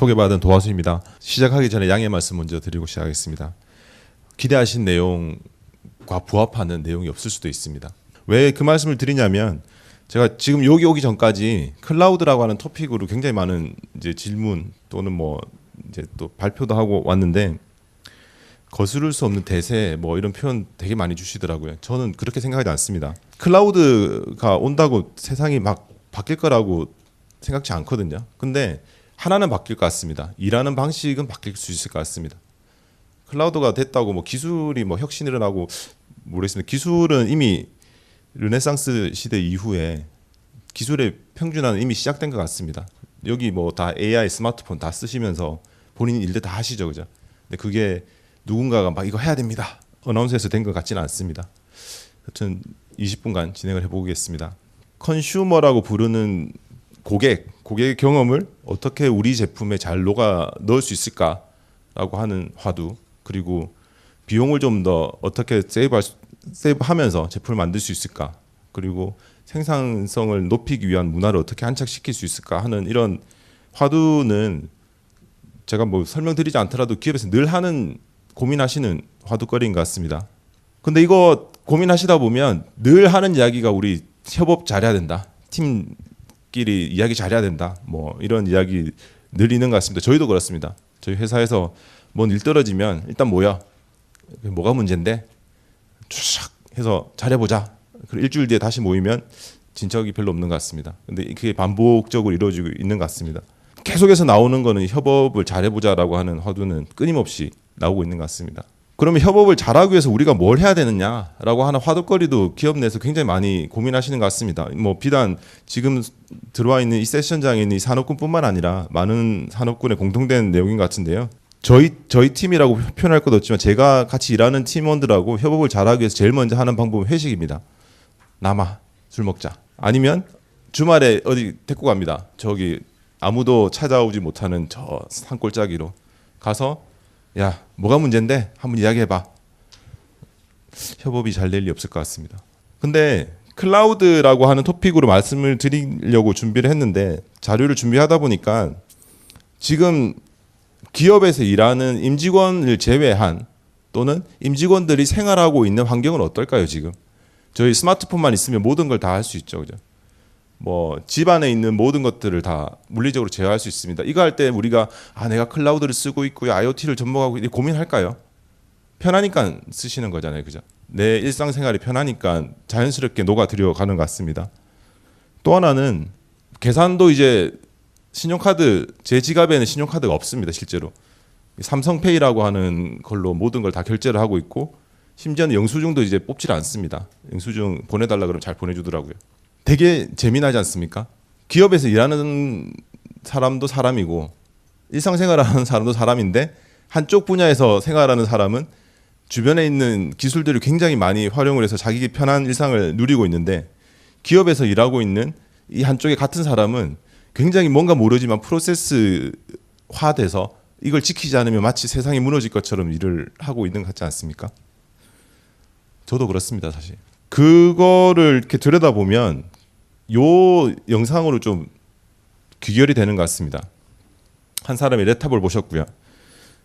소개받은 도화수입니다. 시작하기 전에 양해 말씀 먼저 드리고 시작하겠습니다. 기대하신 내용과 부합하는 내용이 없을 수도 있습니다. 왜 그 말씀을 드리냐면 제가 지금 여기 오기 전까지 클라우드라고 하는 토픽으로 굉장히 많은 이제 질문 또는 뭐 이제 또 발표도 하고 왔는데 거스를 수 없는 대세 뭐 이런 표현 되게 많이 주시더라고요. 저는 그렇게 생각하지 않습니다. 클라우드가 온다고 세상이 막 바뀔 거라고 생각지 않거든요. 근데 하나는 바뀔 것 같습니다. 일하는 방식은 바뀔 수 있을 것 같습니다. 클라우드가 됐다고 뭐 기술이 뭐 혁신이 일어나고 모르겠습니다. 기술은 이미 르네상스 시대 이후에 기술의 평준화는 이미 시작된 것 같습니다. 여기 뭐 다 AI, 스마트폰 다 쓰시면서 본인 일들 다 하시죠, 그죠? 근데 그게 누군가가 막 이거 해야 됩니다. 어나운서에서 된 것 같지는 않습니다. 하여튼 20분간 진행을 해보겠습니다. 컨슈머라고 부르는 고객의 경험을 어떻게 우리 제품에 잘 녹아 넣을 수 있을까라고 하는 화두, 그리고 비용을 좀 더 어떻게 세이브하면서 제품을 만들 수 있을까, 그리고 생산성을 높이기 위한 문화를 어떻게 안착시킬 수 있을까 하는 이런 화두는 제가 뭐 설명드리지 않더라도 기업에서 늘 하는 고민하시는 화두거리인 것 같습니다. 근데 이거 고민하시다 보면 늘 하는 이야기가 우리 협업 잘해야 된다, 팀끼리 이야기 잘해야 된다, 뭐 이런 이야기 늘 있는 것 같습니다. 저희도 그렇습니다. 저희 회사에서 뭔 일 떨어지면 일단 모여, 뭐가 문제인데 쫙 해서 잘해보자. 그리고 일주일 뒤에 다시 모이면 진척이 별로 없는 것 같습니다. 근데 그게 반복적으로 이루어지고 있는 것 같습니다. 계속해서 나오는 거는 협업을 잘해보자라고 하는 화두는 끊임없이 나오고 있는 것 같습니다. 그러면 협업을 잘하기 위해서 우리가 뭘 해야 되느냐라고 하는 화두거리도 기업 내에서 굉장히 많이 고민하시는 것 같습니다. 뭐 비단 지금 들어와 있는 이 세션장에 있는 이 산업군뿐만 아니라 많은 산업군의 공통된 내용인 것 같은데요. 저희 팀이라고 표현할 것 없지만 제가 같이 일하는 팀원들하고 협업을 잘하기 위해서 제일 먼저 하는 방법은 회식입니다. 남아 술 먹자. 아니면 주말에 어디 데리고 갑니다. 저기 아무도 찾아오지 못하는 저 산골짜기로 가서 야, 뭐가 문제인데 한번 이야기해봐. 협업이 잘 될 리 없을 것 같습니다. 근데 클라우드라고 하는 토픽으로 말씀을 드리려고 준비를 했는데 자료를 준비하다 보니까 지금 기업에서 일하는 임직원을 제외한 또는 임직원들이 생활하고 있는 환경은 어떨까요? 지금 저희 스마트폰만 있으면 모든 걸 다 할 수 있죠, 그죠? 뭐 집안에 있는 모든 것들을 다 물리적으로 제어할 수 있습니다. 이거 할 때 우리가 내가 클라우드를 쓰고 있고요, IoT를 접목하고 있고 고민할까요? 편하니까 쓰시는 거잖아요, 그죠? 내 일상생활이 편하니까 자연스럽게 녹아 들어가는 것 같습니다. 또 하나는 계산도 이제 신용카드, 제 지갑에는 신용카드가 없습니다, 실제로. 삼성페이라고 하는 걸로 모든 걸 다 결제를 하고 있고 심지어는 영수증도 이제 뽑질 않습니다. 영수증 보내달라 그러면 잘 보내주더라고요. 되게 재미나지 않습니까? 기업에서 일하는 사람도 사람이고 일상생활하는 사람도 사람인데 한쪽 분야에서 생활하는 사람은 주변에 있는 기술들을 굉장히 많이 활용을 해서 자기 편한 일상을 누리고 있는데 기업에서 일하고 있는 이 한쪽에 같은 사람은 굉장히 뭔가 모르지만 프로세스화돼서 이걸 지키지 않으면 마치 세상이 무너질 것처럼 일을 하고 있는 것 같지 않습니까? 저도 그렇습니다, 사실. 그거를 이렇게 들여다보면 요 영상으로 좀 귀결이 되는 것 같습니다. 한 사람이 랩탑을 보셨고요.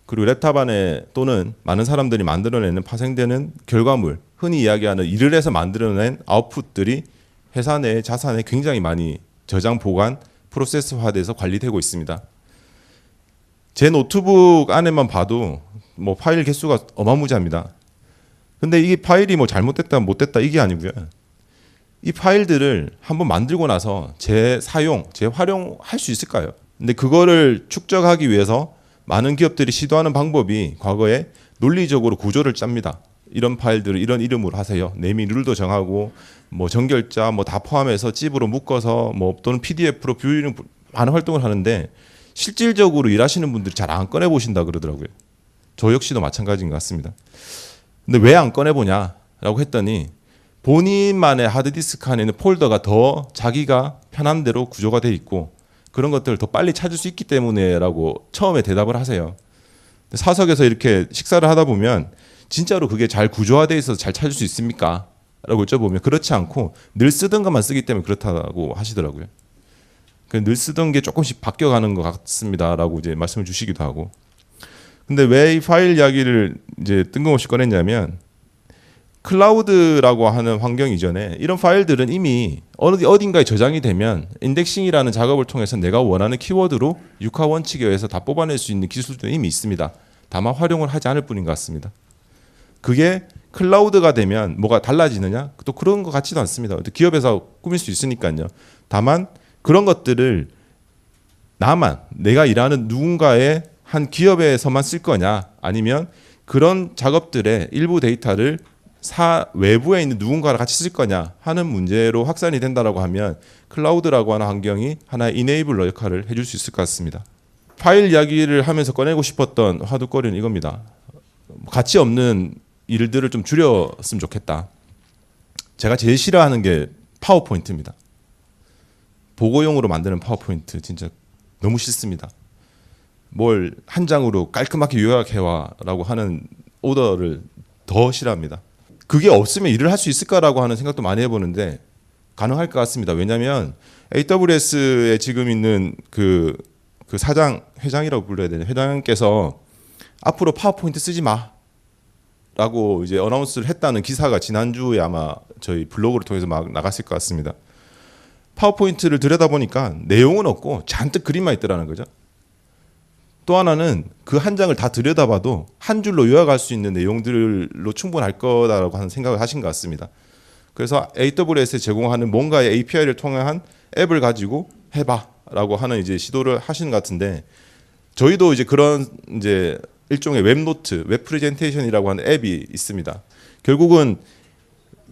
그리고 랩탑 안에 또는 많은 사람들이 만들어내는 파생되는 결과물, 흔히 이야기하는 일을 해서 만들어낸 아웃풋들이 회사 내 자산에 굉장히 많이 저장, 보관, 프로세스화돼서 관리되고 있습니다. 제 노트북 안에만 봐도 뭐 파일 개수가 어마무지합니다. 근데 이 파일이 뭐 잘못됐다 못됐다 이게 아니고요. 이 파일들을 한번 만들고 나서 재활용할 수 있을까요? 근데 그거를 축적하기 위해서 많은 기업들이 시도하는 방법이 과거에 논리적으로 구조를 짭니다. 이런 파일들을 이런 이름으로 하세요. 네이밍 룰도 정하고 뭐 정결자 뭐 다 포함해서 찝으로 묶어서 뭐 또는 PDF로 뷰이는 많은 활동을 하는데 실질적으로 일하시는 분들이 잘 안 꺼내 보신다 그러더라고요. 저 역시도 마찬가지인 것 같습니다. 근데 왜 안 꺼내 보냐라고 했더니 본인만의 하드디스크 안에 있는 폴더가 더 자기가 편한 대로 구조가 돼 있고 그런 것들을 더 빨리 찾을 수 있기 때문에라고 처음에 대답을 하세요. 사석에서 이렇게 식사를 하다 보면 진짜로 그게 잘 구조화되어 있어서 잘 찾을 수 있습니까? 라고 여쭤보면 그렇지 않고 늘 쓰던 것만 쓰기 때문에 그렇다고 하시더라고요. 늘 쓰던 게 조금씩 바뀌어가는 것 같습니다라고 이제 말씀을 주시기도 하고. 근데 왜 이 파일 이야기를 이제 뜬금없이 꺼냈냐면 클라우드라고 하는 환경 이전에 이런 파일들은 이미 어딘가에 저장이 되면 인덱싱이라는 작업을 통해서 내가 원하는 키워드로 육하 원칙에 의해서 다 뽑아낼 수 있는 기술도 이미 있습니다. 다만 활용을 하지 않을 뿐인 것 같습니다. 그게 클라우드가 되면 뭐가 달라지느냐? 또 그런 것 같지도 않습니다. 기업에서 꾸밀 수 있으니까요. 다만 그런 것들을 내가 일하는 누군가의 한 기업에서만 쓸 거냐, 아니면 그런 작업들의 일부 데이터를 외부에 있는 누군가랑 같이 쓸 거냐 하는 문제로 확산이 된다라고 하면 클라우드라고 하는 환경이 하나의 이네이블러 역할을 해줄 수 있을 것 같습니다. 파일 이야기를 하면서 꺼내고 싶었던 화두거리는 이겁니다. 가치 없는 일들을 좀 줄였으면 좋겠다. 제가 제일 싫어하는 게 파워포인트입니다. 보고용으로 만드는 파워포인트 진짜 너무 싫습니다. 뭘 한 장으로 깔끔하게 요약해와라고 하는 오더를 더 싫어합니다. 그게 없으면 일을 할 수 있을까라고 하는 생각도 많이 해보는데 가능할 것 같습니다. 왜냐하면 AWS에 지금 있는 그 회장이라고 불러야 되나, 회장께서 앞으로 파워포인트 쓰지 마라고 이제 어나운스를 했다는 기사가 지난주에 아마 저희 블로그를 통해서 막 나갔을 것 같습니다. 파워포인트를 들여다보니까 내용은 없고 잔뜩 그림만 있더라는 거죠. 또 하나는 그 한 장을 다 들여다봐도 한 줄로 요약할 수 있는 내용들로 충분할 거다라고 하는 생각을 하신 것 같습니다. 그래서 AWS에 제공하는 뭔가의 API를 통한 앱을 가지고 해봐라고 하는 이제 시도를 하시는 것 같은데, 저희도 이제 그런 이제 일종의 웹노트, 웹 프레젠테이션이라고 하는 앱이 있습니다. 결국은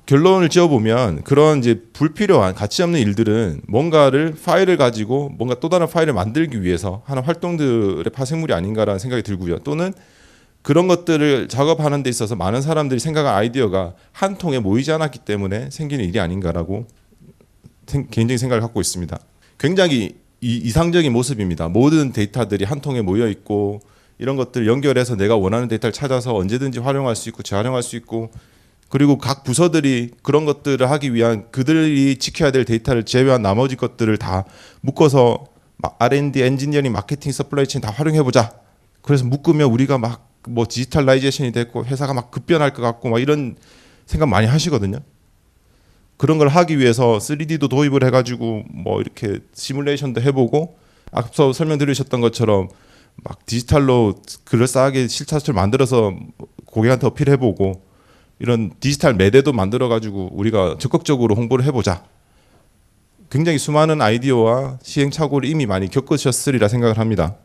결론을 지어보면 그런 이제 불필요한 가치 없는 일들은 뭔가를 파일을 가지고 뭔가 또 다른 파일을 만들기 위해서 하는 활동들의 파생물이 아닌가라는 생각이 들고요. 또는 그런 것들을 작업하는 데 있어서 많은 사람들이 생각한 아이디어가 한 통에 모이지 않았기 때문에 생기는 일이 아닌가라고 개인적인 생각을 갖고 있습니다. 굉장히 이상적인 모습입니다. 모든 데이터들이 한 통에 모여 있고 이런 것들을 연결해서 내가 원하는 데이터를 찾아서 언제든지 활용할 수 있고 재활용할 수 있고, 그리고 각 부서들이 그런 것들을 하기 위한 그들이 지켜야 될 데이터를 제외한 나머지 것들을 다 묶어서 R&D, 엔지니어링, 마케팅, 서플라이 체인 다 활용해보자. 그래서 묶으면 우리가 막 뭐 디지털라이제이션이 됐고 회사가 막 급변할 것 같고 막 이런 생각 많이 하시거든요. 그런 걸 하기 위해서 3D도 도입을 해가지고 뭐 이렇게 시뮬레이션도 해보고, 앞서 설명드리셨던 것처럼 막 디지털로 그럴싸하게 실사처를 만들어서 고객한테 어필해보고, 이런 디지털 매대도 만들어가지고 우리가 적극적으로 홍보를 해보자. 굉장히 수많은 아이디어와 시행착오를 이미 많이 겪으셨으리라 생각을 합니다.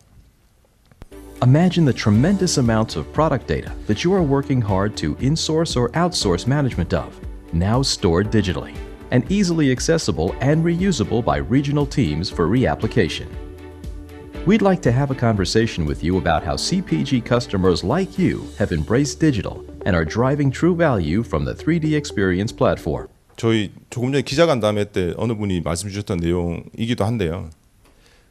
Imagine the tremendous amounts of product data that you are working hard to insource or outsource management of, now stored digitally, and easily accessible and reusable by regional teams for reapplication. We'd like to have a conversation with you about how CPG customers like you have embraced digital and are driving true value from the 3D Experience platform. 저희 조금 전에 기자간담회 때 어느 분이 말씀 주셨던 내용이기도 한데요.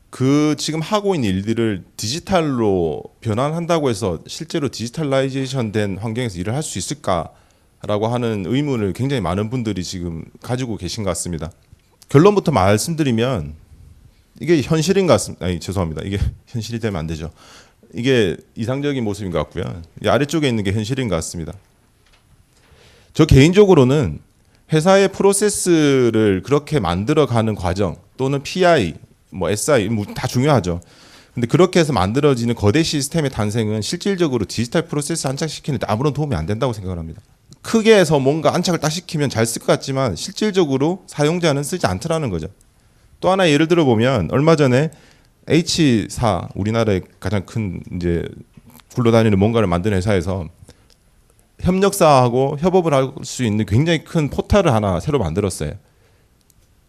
그 지금 하고 있는 일들을 디지털로 변환한다고 해서 실제로 디지털라이제이션 된 환경에서 일을 할 수 있을까라고 하는 의문을 굉장히 많은 분들이 지금 가지고 계신 것 같습니다. 결론부터 말씀드리면 이게 현실인 것 같습니다. 죄송합니다. 이게 현실이 되면 안 되죠. 이게 이상적인 모습인 것 같고요. 이 아래쪽에 있는 게 현실인 것 같습니다. 저 개인적으로는 회사의 프로세스를 그렇게 만들어가는 과정, 또는 PI, 뭐 SI 뭐 다 중요하죠. 근데 그렇게 해서 만들어지는 거대 시스템의 탄생은 실질적으로 디지털 프로세스 안착시키는 데 아무런 도움이 안 된다고 생각을 합니다. 크게 해서 뭔가 안착을 딱 시키면 잘 쓸 것 같지만 실질적으로 사용자는 쓰지 않더라는 거죠. 또 하나 예를 들어 보면 얼마 전에 H사, 우리나라의 가장 큰 이제 굴러다니는 뭔가를 만드는 회사에서 협력사하고 협업을 할 수 있는 굉장히 큰 포탈을 하나 새로 만들었어요.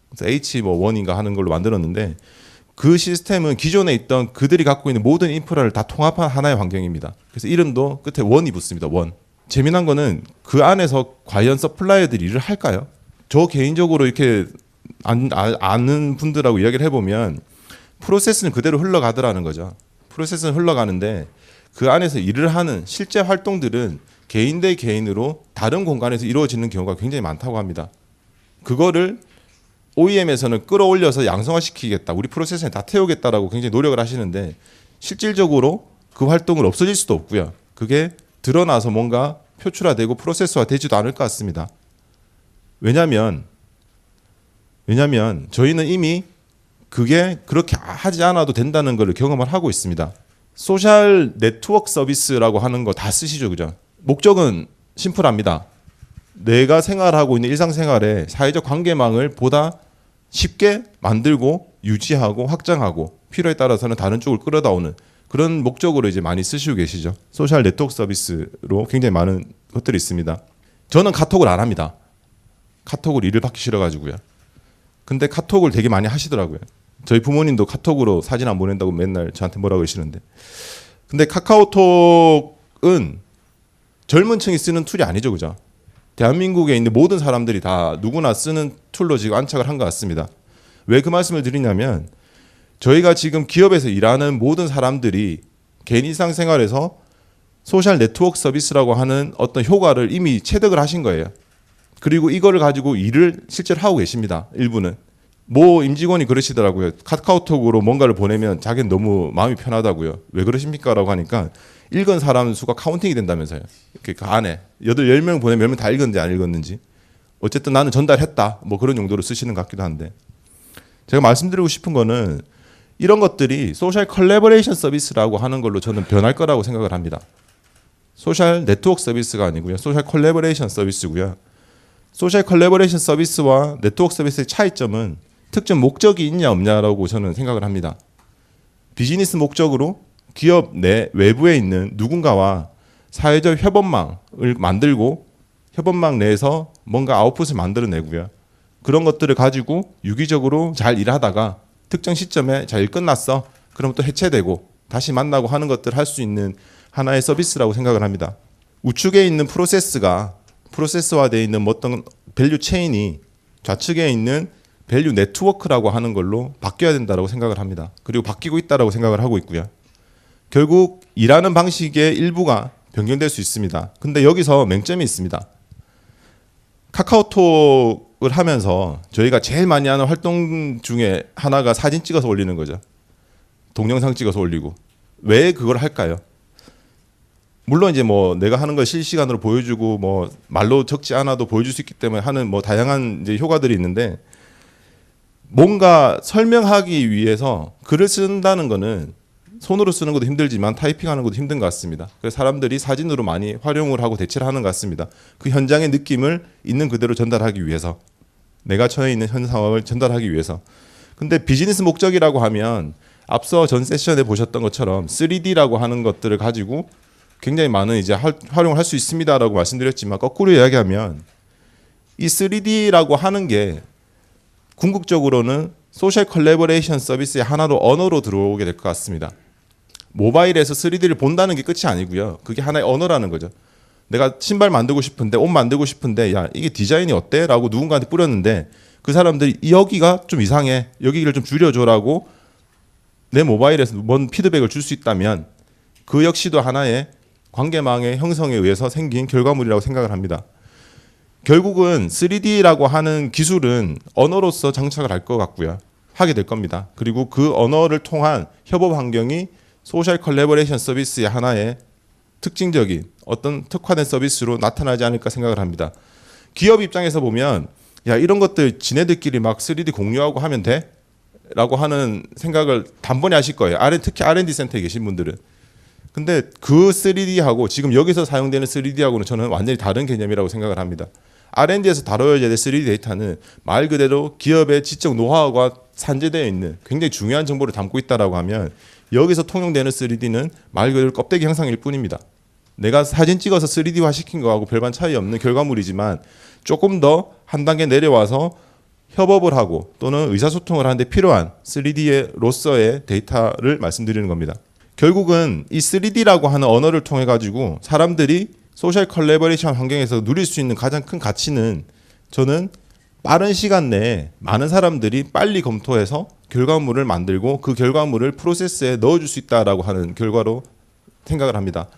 그래서 H1인가 하는 걸로 만들었는데, 그 시스템은 기존에 있던 그들이 갖고 있는 모든 인프라를 다 통합한 하나의 환경입니다. 그래서 이름도 끝에 원이 붙습니다. 원. 재미난 거는 그 안에서 과연 서플라이어들이 일을 할까요? 저 개인적으로 이렇게 아는 분들하고 이야기를 해보면 프로세스는 그대로 흘러가더라는 거죠. 프로세스는 흘러가는데 그 안에서 일을 하는 실제 활동들은 개인 대 개인으로 다른 공간에서 이루어지는 경우가 굉장히 많다고 합니다. 그거를 OEM에서는 끌어올려서 양성화시키겠다, 우리 프로세스에 다 태우겠다라고 굉장히 노력을 하시는데 실질적으로 그 활동을 없어질 수도 없고요. 그게 드러나서 뭔가 표출화되고 프로세스화 되지도 않을 것 같습니다. 왜냐하면 저희는 이미 그게 그렇게 하지 않아도 된다는 걸 경험을 하고 있습니다. 소셜 네트워크 서비스라고 하는 거 다 쓰시죠, 그죠? 목적은 심플합니다. 내가 생활하고 있는 일상생활에 사회적 관계망을 보다 쉽게 만들고 유지하고 확장하고 필요에 따라서는 다른 쪽을 끌어다오는 그런 목적으로 이제 많이 쓰시고 계시죠. 소셜 네트워크 서비스로 굉장히 많은 것들이 있습니다. 저는 카톡을 안 합니다. 카톡을 일을 받기 싫어가지고요. 근데 카톡을 되게 많이 하시더라고요. 저희 부모님도 카톡으로 사진 안 보낸다고 맨날 저한테 뭐라고 하시는데, 근데 카카오톡은 젊은 층이 쓰는 툴이 아니죠, 그죠? 대한민국에 있는 모든 사람들이 다 누구나 쓰는 툴로 지금 안착을 한 것 같습니다. 왜 그 말씀을 드리냐면 저희가 지금 기업에서 일하는 모든 사람들이 개인 일상생활에서 소셜 네트워크 서비스라고 하는 어떤 효과를 이미 체득을 하신 거예요. 그리고 이거를 가지고 일을 실제로 하고 계십니다. 일부는. 모 임직원이 그러시더라고요. 카카오톡으로 뭔가를 보내면 자기는 너무 마음이 편하다고요. 왜 그러십니까? 라고 하니까 읽은 사람 수가 카운팅이 된다면서요. 그 안에 10명 보내면 10명 다 읽었는지 안 읽었는지. 어쨌든 나는 전달했다. 뭐 그런 용도로 쓰시는 것 같기도 한데, 제가 말씀드리고 싶은 거는 이런 것들이 소셜 컬래버레이션 서비스라고 하는 걸로 저는 변할 거라고 생각을 합니다. 소셜 네트워크 서비스가 아니고요. 소셜 컬래버레이션 서비스고요. 소셜 컬래버레이션 서비스와 네트워크 서비스의 차이점은 특정 목적이 있냐 없냐라고 저는 생각을 합니다. 비즈니스 목적으로 기업 내 외부에 있는 누군가와 사회적 협업망을 만들고 협업망 내에서 뭔가 아웃풋을 만들어내고요. 그런 것들을 가지고 유기적으로 잘 일하다가 특정 시점에 잘 일 끝났어. 그럼 또 해체되고 다시 만나고 하는 것들을 할 수 있는 하나의 서비스라고 생각을 합니다. 우측에 있는 프로세스화되어 있는 어떤 밸류 체인이 좌측에 있는 밸류 네트워크라고 하는 걸로 바뀌어야 된다고 생각을 합니다. 그리고 바뀌고 있다고 생각을 하고 있고요. 결국 일하는 방식의 일부가 변경될 수 있습니다. 근데 여기서 맹점이 있습니다. 카카오톡을 하면서 저희가 제일 많이 하는 활동 중에 하나가 사진 찍어서 올리는 거죠. 동영상 찍어서 올리고. 왜 그걸 할까요? 물론 이제 뭐 내가 하는 걸 실시간으로 보여주고 뭐 말로 적지 않아도 보여줄 수 있기 때문에 하는 뭐 다양한 이제 효과들이 있는데, 뭔가 설명하기 위해서 글을 쓴다는 거는 손으로 쓰는 것도 힘들지만 타이핑하는 것도 힘든 것 같습니다. 그래서 사람들이 사진으로 많이 활용을 하고 대체를 하는 것 같습니다. 그 현장의 느낌을 있는 그대로 전달하기 위해서, 내가 처해 있는 현 상황을 전달하기 위해서. 근데 비즈니스 목적이라고 하면 앞서 전 세션에 보셨던 것처럼 3D라고 하는 것들을 가지고 굉장히 많은 이제 활용을 할 수 있습니다라고 말씀드렸지만, 거꾸로 이야기하면 이 3D라고 하는 게 궁극적으로는 소셜 컬래버레이션 서비스의 하나로 언어로 들어오게 될 것 같습니다. 모바일에서 3D를 본다는 게 끝이 아니고요. 그게 하나의 언어라는 거죠. 내가 신발 만들고 싶은데, 옷 만들고 싶은데, 야 이게 디자인이 어때? 라고 누군가한테 뿌렸는데 그 사람들이 여기가 좀 이상해, 여기를 좀 줄여줘라고 내 모바일에서 뭔 피드백을 줄 수 있다면 그 역시도 하나의 관계망의 형성에 의해서 생긴 결과물이라고 생각을 합니다. 결국은 3D라고 하는 기술은 언어로서 장착을 할 것 같고요. 하게 될 겁니다. 그리고 그 언어를 통한 협업 환경이 소셜 컬래버레이션 서비스의 하나의 특징적인 어떤 특화된 서비스로 나타나지 않을까 생각을 합니다. 기업 입장에서 보면 야 이런 것들 지네들끼리 막 3D 공유하고 하면 돼? 라고 하는 생각을 단번에 하실 거예요. 특히 R&D 센터에 계신 분들은. 근데 그 3D하고 지금 여기서 사용되는 3D하고는 저는 완전히 다른 개념이라고 생각을 합니다. R&D에서 다뤄야 될 3D 데이터는 말 그대로 기업의 지적 노하우가 산재되어 있는 굉장히 중요한 정보를 담고 있다라고 하면, 여기서 통용되는 3D는 말 그대로 껍데기 형상일 뿐입니다. 내가 사진 찍어서 3D화 시킨 거하고 별반 차이 없는 결과물이지만 조금 더 한 단계 내려와서 협업을 하고 또는 의사소통을 하는데 필요한 3D로서의 데이터를 말씀드리는 겁니다. 결국은 이 3D라고 하는 언어를 통해 가지고 사람들이 소셜 컬래버레이션 환경에서 누릴 수 있는 가장 큰 가치는, 저는 빠른 시간 내에 많은 사람들이 빨리 검토해서 결과물을 만들고 그 결과물을 프로세스에 넣어줄 수 있다라고 하는 결과로 생각을 합니다.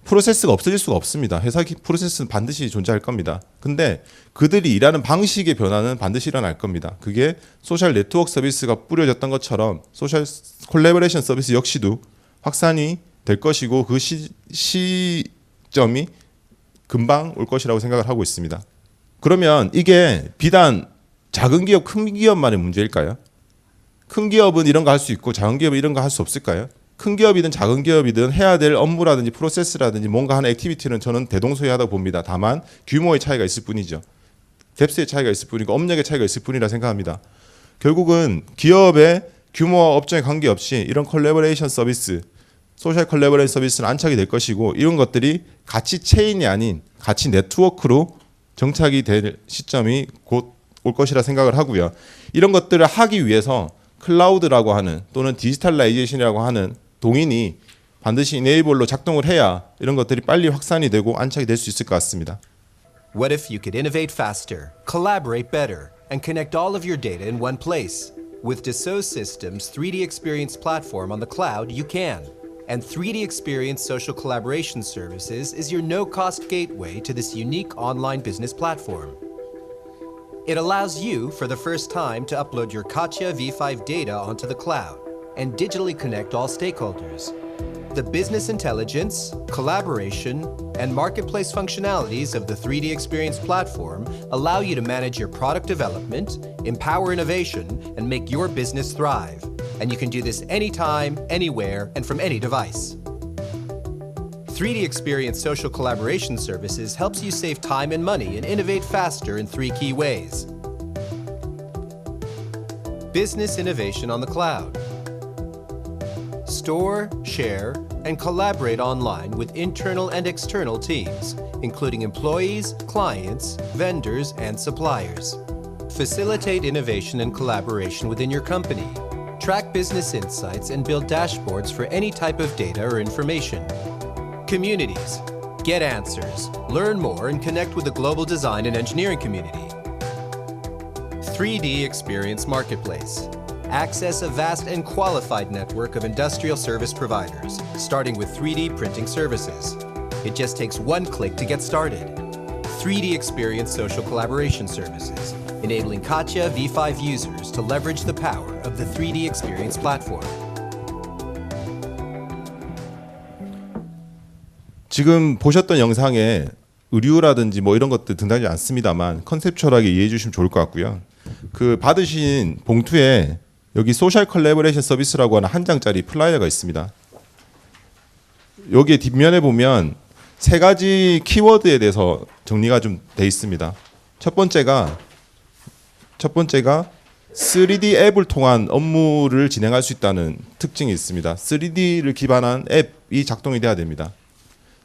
프로세스가 없어질 수가 없습니다. 회사 프로세스는 반드시 존재할 겁니다. 근데 그들이 일하는 방식의 변화는 반드시 일어날 겁니다. 그게 소셜 네트워크 서비스가 뿌려졌던 것처럼 소셜 콜래버레이션 서비스 역시도 확산이 될 것이고 그 시점이 금방 올 것이라고 생각을 하고 있습니다. 그러면 이게 비단 작은 기업, 큰 기업만의 문제일까요? 큰 기업은 이런 거 할 수 있고 작은 기업은 이런 거 할 수 없을까요? 큰 기업이든 작은 기업이든 해야 될 업무라든지 프로세스라든지 뭔가 하는 액티비티는 저는 대동소이하다고 봅니다. 다만 규모의 차이가 있을 뿐이죠. 뎁스의 차이가 있을 뿐이고 업력의 차이가 있을 뿐이라 생각합니다. 결국은 기업의 규모와 업종에 관계없이 이런 콜래버레이션 서비스, 소셜 콜래버레이션 서비스는 안착이 될 것이고 이런 것들이 가치 체인이 아닌 가치 네트워크로 정착이 될 시점이 곧 올 것이라 생각을 하고요. 이런 것들을 하기 위해서 클라우드라고 하는 또는 디지털라이제이션이라고 하는 동인이 반드시 이네이블로 작동을 해야 이런 것들이 빨리 확산이 되고 안착이 될 수 있을 것 같습니다. What if you could innovate faster, collaborate better, and connect all of your data in one place? With Dassault Systems' 3D Experience platform on the cloud, you can. And 3D Experience Social Collaboration Services is your no-cost gateway to this unique online business platform. It allows you, for the first time, to upload your CATIA V5 data onto the cloud and digitally connect all stakeholders. The business intelligence, collaboration, and marketplace functionalities of the 3D Experience platform allow you to manage your product development, empower innovation, and make your business thrive. And you can do this anytime, anywhere, and from any device. 3D Experience Social Collaboration Services helps you save time and money and innovate faster in 3 key ways. Business innovation on the cloud. Store, share, and collaborate online with internal and external teams, including employees, clients, vendors, and suppliers. Facilitate innovation and collaboration within your company. Track business insights and build dashboards for any type of data or information. Communities. Get answers, learn more, and connect with the global design and engineering community. 3D Experience Marketplace. Access a vast and qualified network of industrial service providers, starting with 3D printing services. It just takes one click to get started. 3D Experience Social Collaboration Services, enabling CATIA V5 users to leverage the power of the 3D Experience platform. 지금 보셨던 영상에 의류라든지 뭐 이런 것들 등장하지 않습니다만 컨셉추얼하게 이해해 주시면 좋을 것 같고요. 그 받으신 봉투에 여기 소셜 컬래버레이션 서비스라고 하는 한 장짜리 플라이어가 있습니다. 여기 뒷면에 보면 3가지 키워드에 대해서 정리가 좀 돼 있습니다. 첫 번째가 3D 앱을 통한 업무를 진행할 수 있다는 특징이 있습니다. 3D를 기반한 앱이 작동이 돼야 됩니다.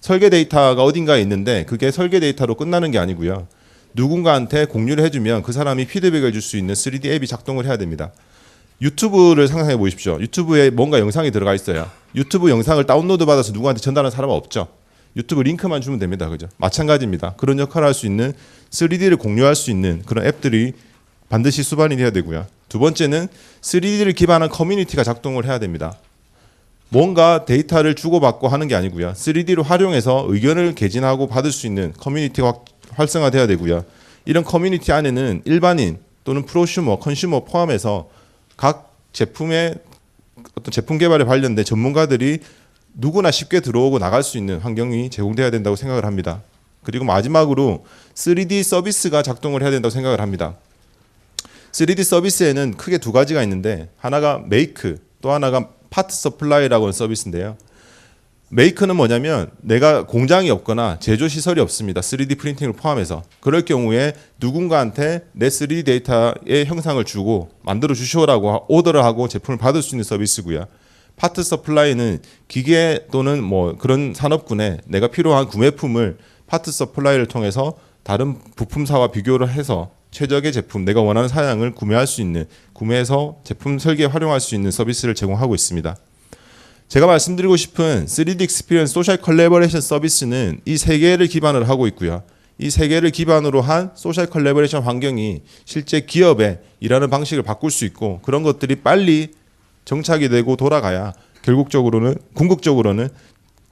설계 데이터가 어딘가에 있는데 그게 설계 데이터로 끝나는 게 아니고요. 누군가한테 공유를 해주면 그 사람이 피드백을 줄 수 있는 3D 앱이 작동을 해야 됩니다. 유튜브를 상상해 보십시오. 유튜브에 뭔가 영상이 들어가 있어요. 유튜브 영상을 다운로드 받아서 누구한테 전달하는 사람은 없죠. 유튜브 링크만 주면 됩니다. 그죠? 마찬가지입니다. 그런 역할을 할 수 있는 3D를 공유할 수 있는 그런 앱들이 반드시 수반이 돼야 되고요. 두 번째는 3D를 기반한 커뮤니티가 작동을 해야 됩니다. 뭔가 데이터를 주고받고 하는 게 아니고요. 3D를 활용해서 의견을 개진하고 받을 수 있는 커뮤니티가 활성화돼야 되고요. 이런 커뮤니티 안에는 일반인 또는 프로슈머, 컨슈머 포함해서 각 제품의 어떤 제품 개발에 관련된 전문가들이 누구나 쉽게 들어오고 나갈 수 있는 환경이 제공돼야 된다고 생각을 합니다. 그리고 마지막으로 3D 서비스가 작동을 해야 된다고 생각을 합니다. 3D 서비스에는 크게 2가지가 있는데 하나가 메이크, 또 하나가 파트 서플라이라고 하는 서비스인데요. 메이크는 뭐냐면 내가 공장이 없거나 제조 시설이 없습니다. 3D 프린팅을 포함해서. 그럴 경우에 누군가한테 내 3D 데이터의 형상을 주고 만들어 주시오라고 오더를 하고 제품을 받을 수 있는 서비스고요. 파트 서플라이는 기계 또는 뭐 그런 산업군에 내가 필요한 구매품을 파트 서플라이를 통해서 다른 부품사와 비교를 해서 최적의 제품, 내가 원하는 사양을 구매할 수 있는, 구매해서 제품 설계에 활용할 수 있는 서비스를 제공하고 있습니다. 제가 말씀드리고 싶은 3D 익스피리언스 소셜 컬래버레이션 서비스는 이 3개를 기반으로 하고 있고요. 이 3개를 기반으로 한 소셜 컬래버레이션 환경이 실제 기업의 일하는 방식을 바꿀 수 있고 그런 것들이 빨리 정착이 되고 돌아가야 결국적으로는 궁극적으로는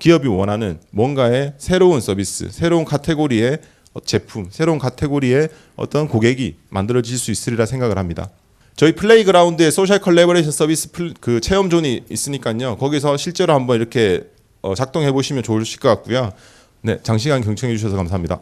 기업이 원하는 뭔가의 새로운 서비스, 새로운 카테고리의 제품, 새로운 카테고리의 어떤 고객이 만들어질 수 있으리라 생각을 합니다. 저희 플레이그라운드에 소셜 컬래버레이션 서비스 그 체험존이 있으니까요. 거기서 실제로 한번 이렇게 작동해 보시면 좋으실 것 같고요. 네, 장시간 경청해 주셔서 감사합니다.